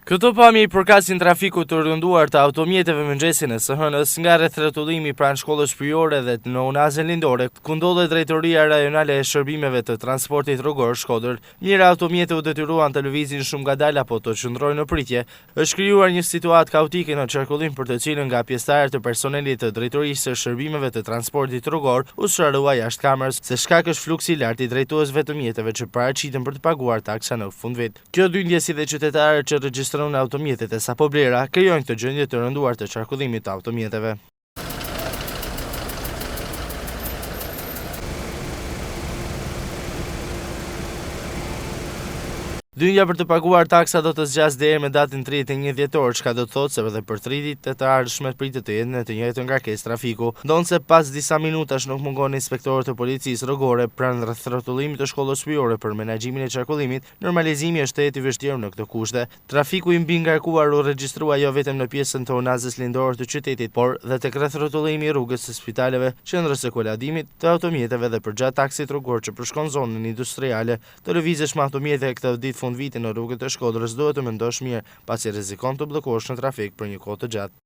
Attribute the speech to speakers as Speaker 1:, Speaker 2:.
Speaker 1: Këto pamje i përkasin trafikut të rënduar të automjeteve mëngjesin e së hënës nga rrethrotullimi pranë shkollës shpijore dhe në Unazën Lindore, ku ndodhet drejtoria rajonale e shërbimeve të transportit rrugor Shkodër. Mira automjete u detyruan të lëvizin shumë ngadalë apo të qëndrojnë në pritje. Është krijuar një situatë kaotike në qarkullim për të cilën nga pjesëtarët të personelit të drejtorisë së shërbimeve të transportit rrugor u shërua jashtë kamerës, se shkak është fluksi i lartë i drejtuesve të mjeteve që paraqiten për të paguar taksa në fundvit. Kjo dyndje si dhe qytetarët që regjistrohen automjetet e sapo blera krijojnë këtë gjendje të rënduar të qarkullimit të automjeteve. Dyndja për të paguar taksa do të zgjas deri me datën 31 dhjetor, çka do të thotë se edhe për 3 ditë të ardhshme pritet të jetë në të njëjtën ngarkesë trafiku. Ndonse pas disa minutash nuk mungon inspektorët e policisë rrugore pranë rrethotullimit të shkollës superiore për menaxhimin e qarkullimit, normalizimi është tetë i vështirë në këto kushte. Trafiku i mbi ngarkuar u regjistrua jo vetëm në pjesën të Unazës Lindore të qytetit, por dhe tek rrethrotullimi i rrugës së spitaleve, qendrës së koladimit të automjeteve dhe përgjatë taksit rrugor që përshkon zonën industriale. Të lëvizësh me automjete këtë ditë fund viti në rrugët e Shkodrës duhet të mendosh mirë, pasi rrezikon të bllokohesh në trafik për një kohë të gjatë.